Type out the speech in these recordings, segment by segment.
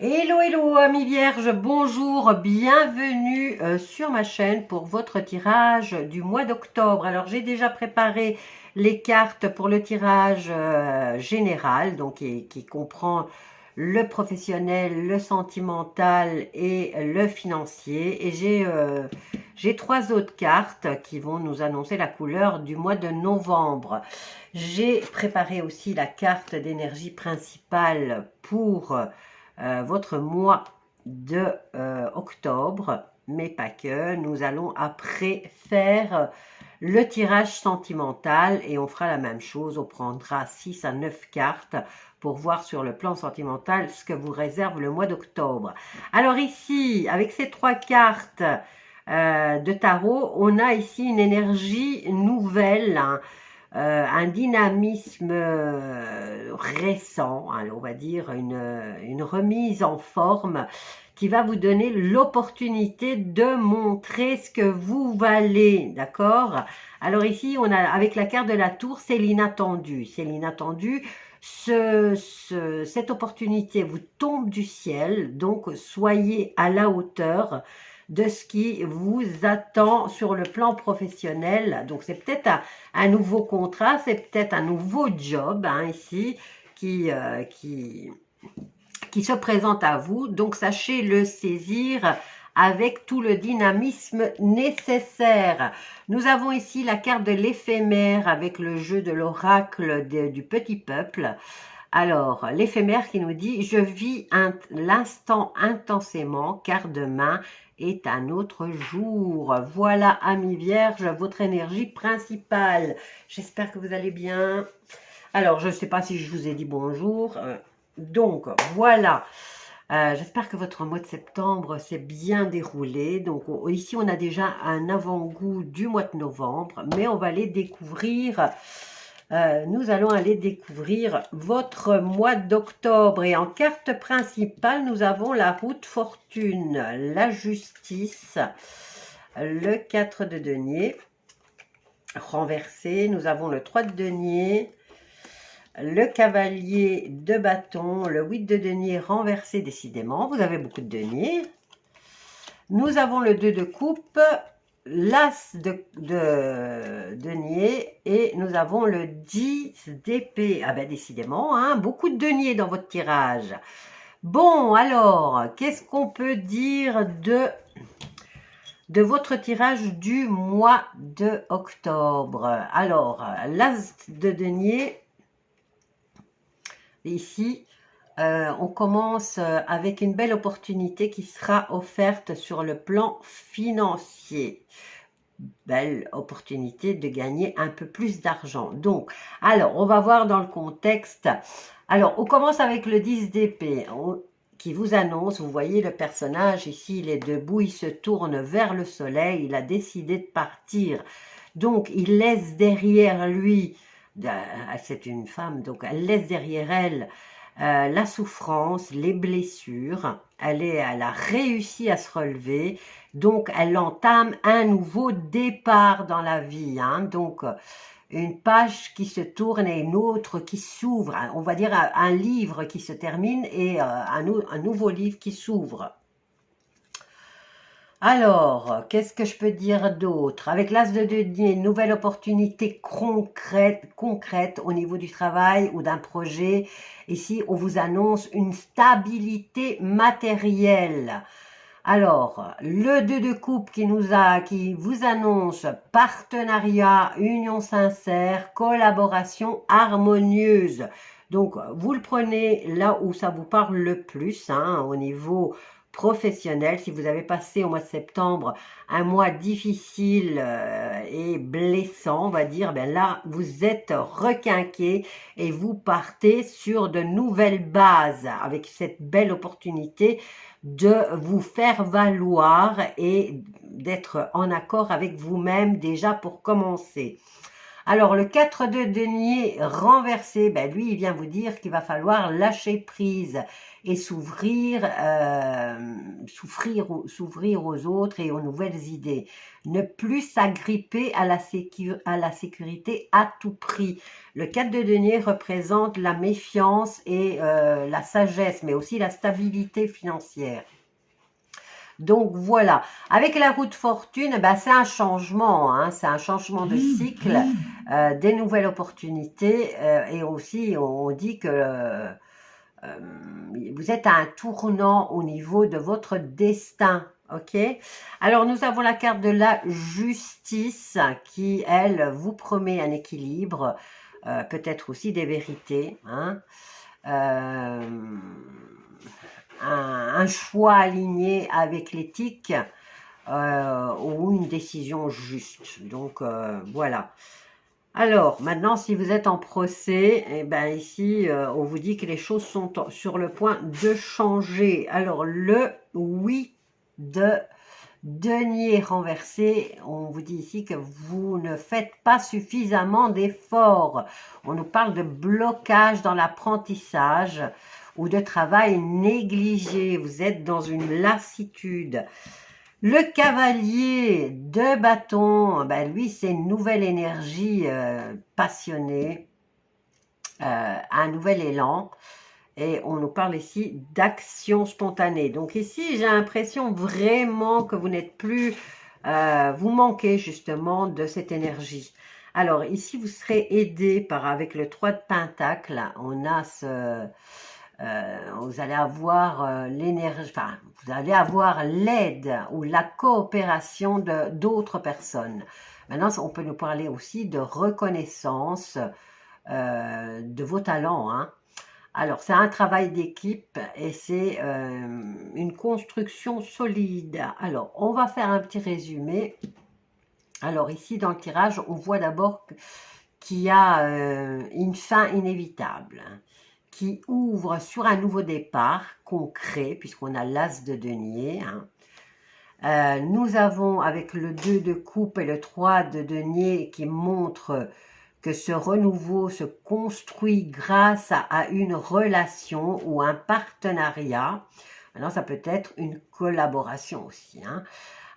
Hello, hello, amis vierges, bonjour, bienvenue sur ma chaîne pour votre tirage du mois d'octobre. Alors, j'ai déjà préparé les cartes pour le tirage général, donc qui comprend le professionnel, le sentimental et le financier. Et j'ai trois autres cartes qui vont nous annoncer la couleur du mois de novembre. J'ai préparé aussi la carte d'énergie principale pour votre mois de octobre, mais pas que. Nous allons après faire le tirage sentimental et on fera la même chose. On prendra 6 à 9 cartes pour voir sur le plan sentimental ce que vous réserve le mois d'octobre. Alors ici, avec ces trois cartes de tarot, on a ici une énergie nouvelle, hein, un dynamisme récent, hein, on va dire une remise en forme qui va vous donner l'opportunité de montrer ce que vous valez, d'accord? Alors ici, on a avec la carte de la tour, c'est l'inattendu. C'est l'inattendu. Cette opportunité vous tombe du ciel, donc soyez à la hauteur de ce qui vous attend sur le plan professionnel. Donc c'est peut-être un nouveau contrat, c'est peut-être un nouveau job, hein, ici qui se présente à vous. Donc sachez le saisir avec tout le dynamisme nécessaire. Nous avons ici la carte de l'éphémère avec le jeu de l'oracle du petit peuple. Alors, l'éphémère qui nous dit « Je vis l'instant intensément, car demain est un autre jour. » Voilà, amis vierges, votre énergie principale. J'espère que vous allez bien. Alors, je ne sais pas si je vous ai dit bonjour. Donc, voilà. J'espère que votre mois de septembre s'est bien déroulé. Donc, ici, on a déjà un avant-goût du mois de novembre, mais on va aller découvrir... nous allons aller découvrir votre mois d'octobre. Et en carte principale, nous avons la route fortune, la justice, le 4 de denier renversé. Nous avons le 3 de denier, le cavalier de bâton, le 8 de denier renversé décidément. Vous avez beaucoup de deniers. Nous avons le 2 de coupe, l'as de denier et nous avons le 10 d'épée. Ah ben décidément, hein, beaucoup de deniers dans votre tirage. Bon, alors, qu'est-ce qu'on peut dire de votre tirage du mois de octobre? Alors, l'as de denier, ici, on commence avec une belle opportunité qui sera offerte sur le plan financier. Belle opportunité de gagner un peu plus d'argent. Donc, alors, on va voir dans le contexte. Alors, on commence avec le 10 d'épée qui vous annonce, vous voyez le personnage ici, il est debout, il se tourne vers le soleil, il a décidé de partir. Donc, il laisse derrière lui, c'est une femme, donc elle laisse derrière elle la souffrance, les blessures, elle a réussi à se relever, donc elle entame un nouveau départ dans la vie, hein. Donc une page qui se tourne et une autre qui s'ouvre, on va dire un livre qui se termine et un nouveau livre qui s'ouvre. Alors, qu'est-ce que je peux dire d'autre? Avec l'as de denier, une nouvelle opportunité concrète au niveau du travail ou d'un projet. Ici, on vous annonce une stabilité matérielle. Alors, le 2 de coupe qui vous annonce partenariat, union sincère, collaboration harmonieuse. Donc, vous le prenez là où ça vous parle le plus, hein, au niveau professionnel. Si vous avez passé au mois de septembre un mois difficile et blessant, on va dire, ben là, vous êtes requinqué et vous partez sur de nouvelles bases avec cette belle opportunité de vous faire valoir et d'être en accord avec vous-même déjà pour commencer. Alors, le 4 de denier renversé, ben, lui, il vient vous dire qu'il va falloir lâcher prise et s'ouvrir aux autres et aux nouvelles idées. Ne plus s'agripper à la sécurité à tout prix. Le 4 de denier représente la méfiance et la sagesse, mais aussi la stabilité financière. Donc voilà, avec la roue de fortune, ben, c'est un changement, hein, c'est un changement de cycle, des nouvelles opportunités et aussi on dit que vous êtes à un tournant au niveau de votre destin. Ok. Alors nous avons la carte de la justice qui, elle, vous promet un équilibre, peut-être aussi des vérités, hein. Un choix aligné avec l'éthique ou une décision juste. Donc voilà. Alors maintenant, si vous êtes en procès, eh ben ici on vous dit que les choses sont sur le point de changer. Alors le 8 de denier renversé, on vous dit ici que vous ne faites pas suffisamment d'efforts. On nous parle de blocage dans l'apprentissage ou de travail négligé. Vous êtes dans une lassitude. Le cavalier de bâton, ben lui, c'est une nouvelle énergie passionnée, un nouvel élan. Et on nous parle ici d'action spontanée. Donc ici, j'ai l'impression vraiment que vous n'êtes plus... vous manquez justement de cette énergie. Alors ici, vous serez aidé avec le 3 de Pentacle. On a ce... vous allez avoir l'énergie, enfin, vous allez avoir l'aide ou la coopération d'autres personnes. Maintenant, on peut nous parler aussi de reconnaissance de vos talents, hein. Alors, c'est un travail d'équipe et c'est une construction solide. Alors, on va faire un petit résumé. Alors, ici, dans le tirage, on voit d'abord qu'il y a une fin inévitable, hein, qui ouvre sur un nouveau départ concret, puisqu'on a l'as de denier, hein. Nous avons avec le 2 de coupe et le 3 de denier qui montre que ce renouveau se construit grâce à une relation ou un partenariat. Maintenant, ça peut être une collaboration aussi, hein.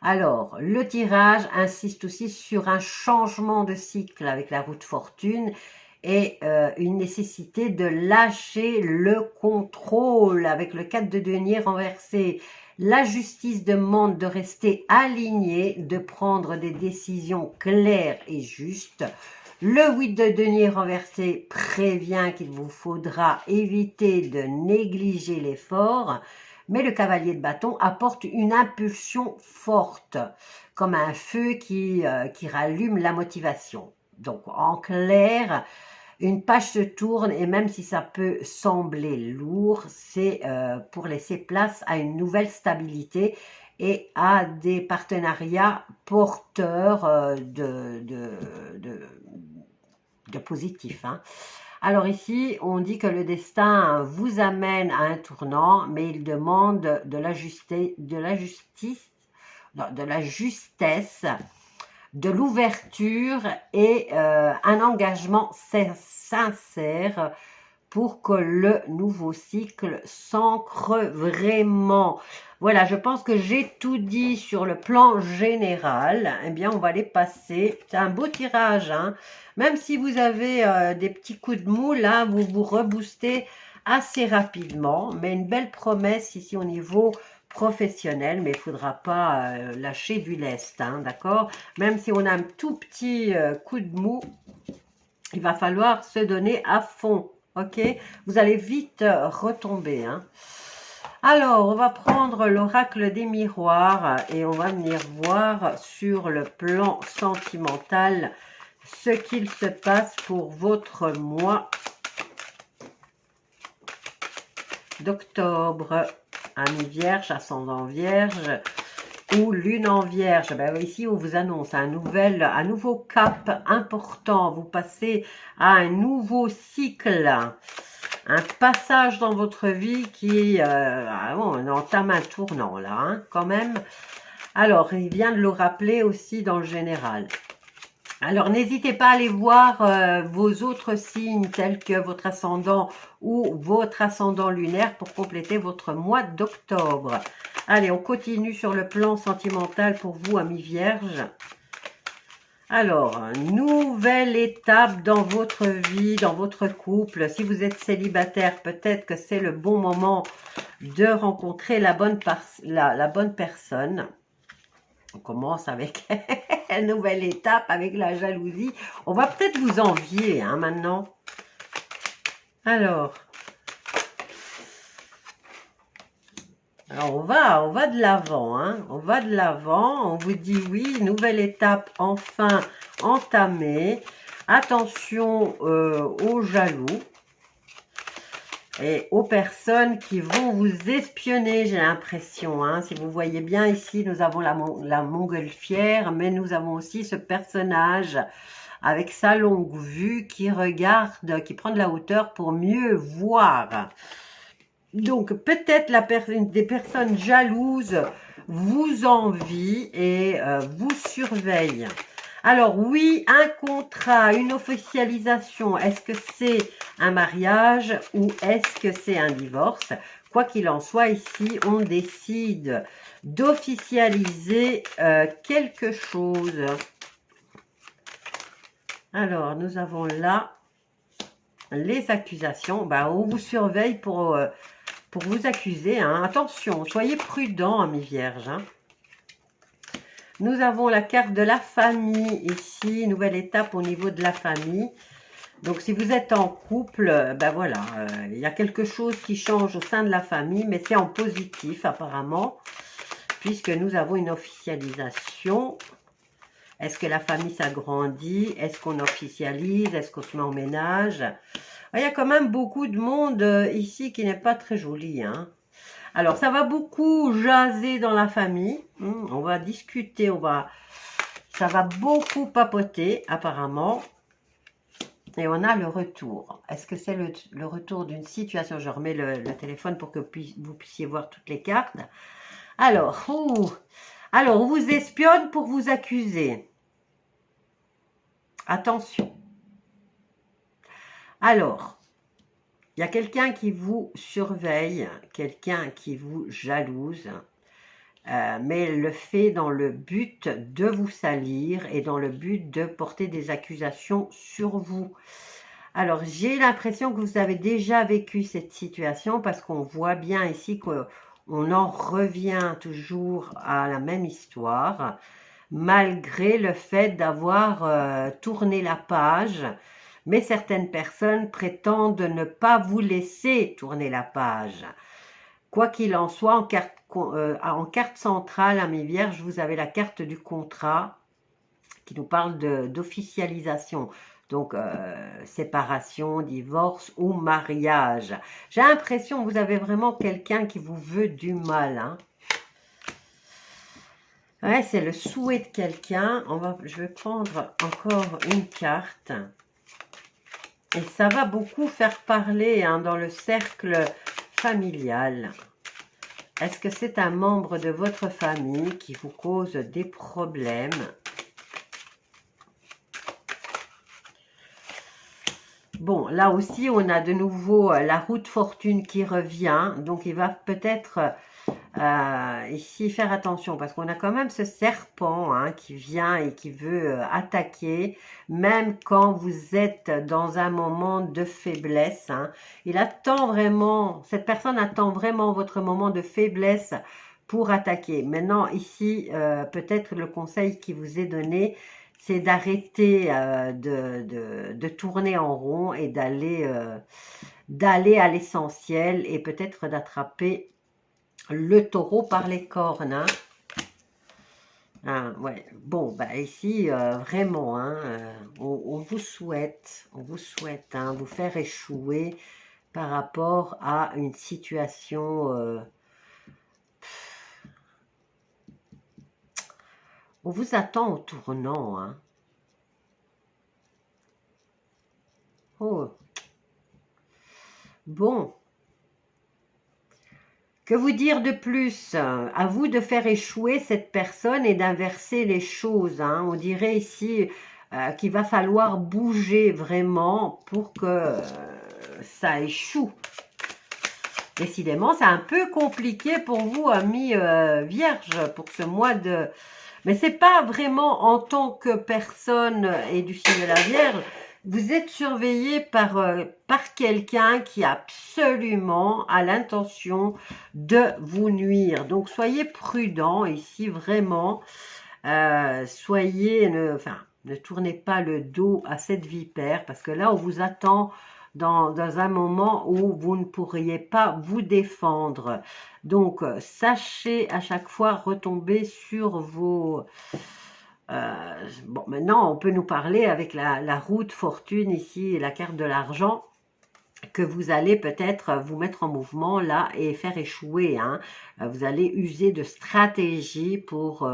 Alors, le tirage insiste aussi sur un changement de cycle avec la roue de fortune et une nécessité de lâcher le contrôle avec le 4 de denier renversé. La justice demande de rester aligné, de prendre des décisions claires et justes. Le 8 de denier renversé prévient qu'il vous faudra éviter de négliger l'effort, mais le cavalier de bâton apporte une impulsion forte, comme un feu qui rallume la motivation. Donc, en clair, une page se tourne et même si ça peut sembler lourd, c'est pour laisser place à une nouvelle stabilité et à des partenariats porteurs de positif, hein. Alors ici, on dit que le destin vous amène à un tournant, mais il demande de la justesse, de l'ouverture et un engagement sincère pour que le nouveau cycle s'ancre vraiment. Voilà, je pense que j'ai tout dit sur le plan général. Eh bien, on va les passer. C'est un beau tirage, hein. Même si vous avez des petits coups de mou, là, vous vous reboostez assez rapidement. Mais une belle promesse ici au niveau professionnel, mais il ne faudra pas lâcher du lest, hein, d'accord? Même si on a un tout petit coup de mou, il va falloir se donner à fond, ok? Vous allez vite retomber, hein. Alors, on va prendre l'oracle des miroirs et on va venir voir sur le plan sentimental ce qu'il se passe pour votre mois d'octobre. Ami vierge, ascendant vierge ou lune en vierge. Ben, ici, on vous annonce un nouveau cap important. Vous passez à un nouveau cycle. Un passage dans votre vie qui on entame un tournant là, hein, quand même. Alors, il vient de le rappeler aussi dans le général. Alors, n'hésitez pas à aller voir vos autres signes tels que votre ascendant ou votre ascendant lunaire pour compléter votre mois d'octobre. Allez, on continue sur le plan sentimental pour vous, amis vierges. Alors, nouvelle étape dans votre vie, dans votre couple. Si vous êtes célibataire, peut-être que c'est le bon moment de rencontrer la bonne personne. On commence avec une nouvelle étape, avec la jalousie. On va peut-être vous envier hein, maintenant. Alors, on va de l'avant. Hein. On va de l'avant. On vous dit oui, nouvelle étape enfin entamée. Attention aux jaloux. Et aux personnes qui vont vous espionner, j'ai l'impression. Hein. Si vous voyez bien ici, nous avons la montgolfière, mais nous avons aussi ce personnage avec sa longue vue qui regarde, qui prend de la hauteur pour mieux voir. Donc, peut-être des personnes jalouses vous envient et vous surveillent. Alors oui, un contrat, une officialisation, est-ce que c'est un mariage ou est-ce que c'est un divorce? Quoi qu'il en soit, ici, on décide d'officialiser quelque chose. Alors, nous avons là les accusations. Ben, on vous surveille pour vous accuser. Hein. Attention, soyez prudents, amis vierges. Hein. Nous avons la carte de la famille ici, nouvelle étape au niveau de la famille. Donc, si vous êtes en couple, ben voilà, il y a quelque chose qui change au sein de la famille, mais c'est en positif apparemment, puisque nous avons une officialisation. Est-ce que la famille s'agrandit? Est-ce qu'on officialise? Est-ce qu'on se met en ménage? Il y a quand même beaucoup de monde ici qui n'est pas très joli, hein. Alors, ça va beaucoup jaser dans la famille. On va discuter, ça va beaucoup papoter, apparemment. Et on a le retour. Est-ce que c'est le retour d'une situation? Je remets le téléphone pour que vous puissiez voir toutes les cartes. Alors, on vous espionne pour vous accuser. Attention. Alors, il y a quelqu'un qui vous surveille, quelqu'un qui vous jalouse, mais le fait dans le but de vous salir et dans le but de porter des accusations sur vous. Alors, j'ai l'impression que vous avez déjà vécu cette situation parce qu'on voit bien ici qu'on en revient toujours à la même histoire, malgré le fait d'avoir tourné la page. Mais certaines personnes prétendent ne pas vous laisser tourner la page. Quoi qu'il en soit, en carte centrale, amis vierges, vous avez la carte du contrat qui nous parle d'officialisation. Donc, séparation, divorce ou mariage. J'ai l'impression que vous avez vraiment quelqu'un qui vous veut du mal. Hein. Ouais, c'est le souhait de quelqu'un. Je vais prendre encore une carte. Et ça va beaucoup faire parler hein, dans le cercle familial. Est-ce que c'est un membre de votre famille qui vous cause des problèmes? Bon, là aussi, on a de nouveau la roue de fortune qui revient. Donc, il va peut-être ici faire attention parce qu'on a quand même ce serpent hein, qui vient et qui veut attaquer, même quand vous êtes dans un moment de faiblesse. Hein. Il attend vraiment, cette personne attend vraiment votre moment de faiblesse pour attaquer. Maintenant, ici, peut-être le conseil qui vous est donné, c'est d'arrêter de tourner en rond et d'aller à l'essentiel et peut-être d'attraper le taureau par les cornes. Hein. Ah, ouais. Bon, bah ici, vraiment, hein, on vous souhaite hein, vous faire échouer par rapport à une situation... on vous attend au tournant. Hein. Oh. Bon. Que vous dire de plus? À vous de faire échouer cette personne et d'inverser les choses. Hein. On dirait ici, qu'il va falloir bouger vraiment pour que ça échoue. Décidément, c'est un peu compliqué pour vous, amis vierges, pour ce mois de... Mais c'est pas vraiment en tant que personne et du signe de la Vierge. Vous êtes surveillé par quelqu'un qui absolument a l'intention de vous nuire. Donc, soyez prudent ici, vraiment. Soyez... ne tournez pas le dos à cette vipère, parce que là, on vous attend dans un moment où vous ne pourriez pas vous défendre. Donc, sachez à chaque fois retomber sur vos... bon, maintenant, on peut nous parler avec la roue de fortune ici, et la carte de l'argent, que vous allez peut-être vous mettre en mouvement là et faire échouer. Hein. Vous allez user de stratégie pour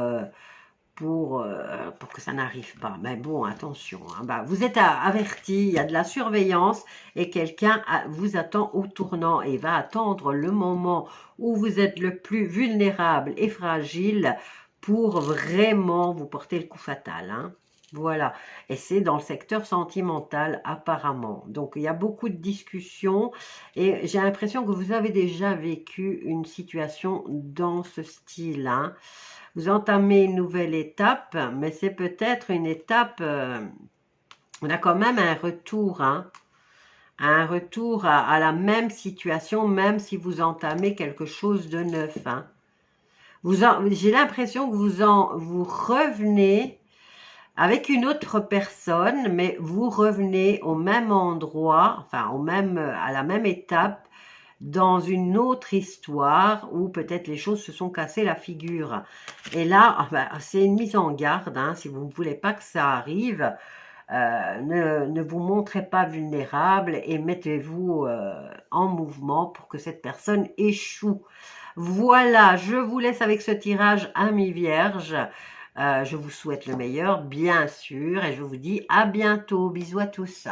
que ça n'arrive pas. Mais bon, attention, hein. Bah, vous êtes averti, il y a de la surveillance et quelqu'un vous attend au tournant et va attendre le moment où vous êtes le plus vulnérable et fragile pour vraiment vous porter le coup fatal. Hein. Voilà, et c'est dans le secteur sentimental apparemment. Donc il y a beaucoup de discussions et j'ai l'impression que vous avez déjà vécu une situation dans ce style. Hein. Vous entamez une nouvelle étape, mais c'est peut-être une étape, on a quand même un retour, hein, un retour à la même situation, même si vous entamez quelque chose de neuf. Hein. J'ai l'impression que vous revenez avec une autre personne, mais vous revenez au même endroit, enfin à la même étape, dans une autre histoire où peut-être les choses se sont cassées la figure. Et là, c'est une mise en garde, hein, si vous ne voulez pas que ça arrive, ne vous montrez pas vulnérable et mettez-vous en mouvement pour que cette personne échoue. Voilà, je vous laisse avec ce tirage, amis vierges. Je vous souhaite le meilleur, bien sûr, et je vous dis à bientôt. Bisous à tous.